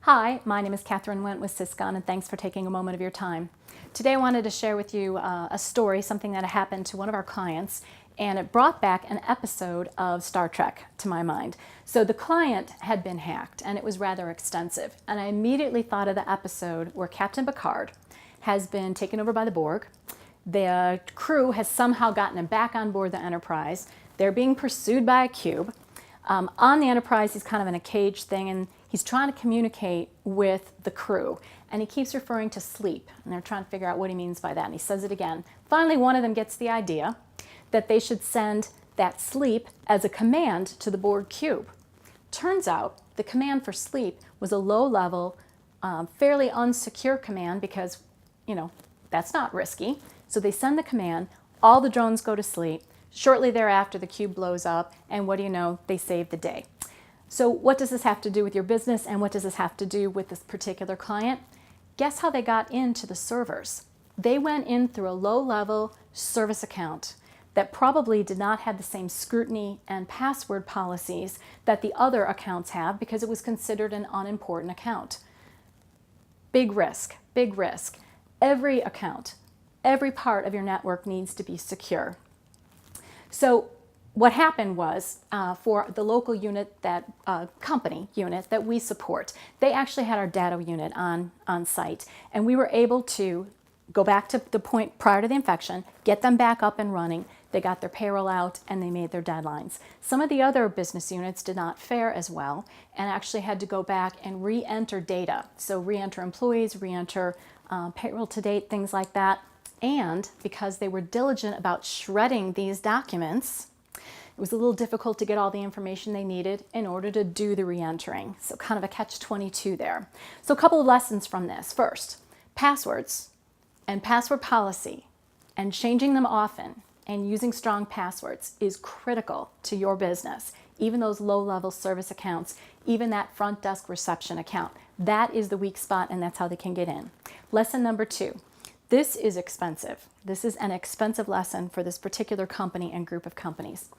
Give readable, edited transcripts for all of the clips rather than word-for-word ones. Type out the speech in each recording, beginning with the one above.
Hi, my name is Catherine Went with Syscon, and thanks for taking a moment of your time. Today I wanted to share with you a story, something that happened to one of our clients, and it brought back an episode of Star Trek to my mind. So the client had been hacked, and it was rather extensive, and I immediately thought of the episode where Captain Picard has been taken over by the Borg. The crew has somehow gotten him back on board the Enterprise. They're being pursued by a cube. On the Enterprise, he's kind of in a cage thing, and he's trying to communicate with the crew, and he keeps referring to sleep, and they're trying to figure out what he means by that, and he says it again. Finally, one of them gets the idea that they should send that sleep as a command to the Borg cube. Turns out the command for sleep was a low-level, fairly unsecure command because, that's not risky. So they send the command, all the drones go to sleep. Shortly thereafter, the cube blows up, and what do you know? They save the day. So what does this have to do with your business, and what does this have to do with this particular client? Guess how they got into the servers? They went in through a low-level service account that probably did not have the same scrutiny and password policies that the other accounts have because it was considered an unimportant account. Big risk, big risk. Every account, every part of your network needs to be secure. So what happened was for the local unit, that company unit that we support, they actually had our data unit on site, and we were able to go back to the point prior to the infection, get them back up and running. They got their payroll out and they made their deadlines. Some of the other business units did not fare as well and actually had to go back and re-enter data. So re-enter employees, re-enter payroll to date, things like that. And because they were diligent about shredding these documents, it was a little difficult to get all the information they needed in order to do the re-entering. So kind of a catch-22 there. So a couple of lessons from this. First, passwords and password policy and changing them often and using strong passwords is critical to your business. Even those low-level service accounts, even that front desk reception account, that is the weak spot, and that's how they can get in. Lesson number 2. This is expensive. This is an expensive lesson for this particular company and group of companies.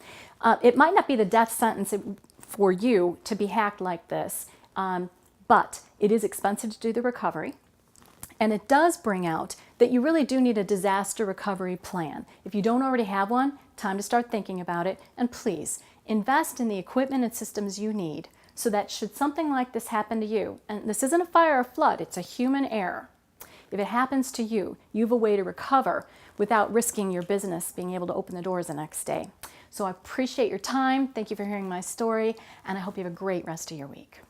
It might not be the death sentence for you to be hacked like this, but it is expensive to do the recovery. And it does bring out that you really do need a disaster recovery plan. If you don't already have one, time to start thinking about it. And please, invest in the equipment and systems you need so that should something like this happen to you, and this isn't a fire or flood, it's a human error. If it happens to you, you have a way to recover without risking your business being able to open the doors the next day. So I appreciate your time. Thank you for hearing my story, and I hope you have a great rest of your week.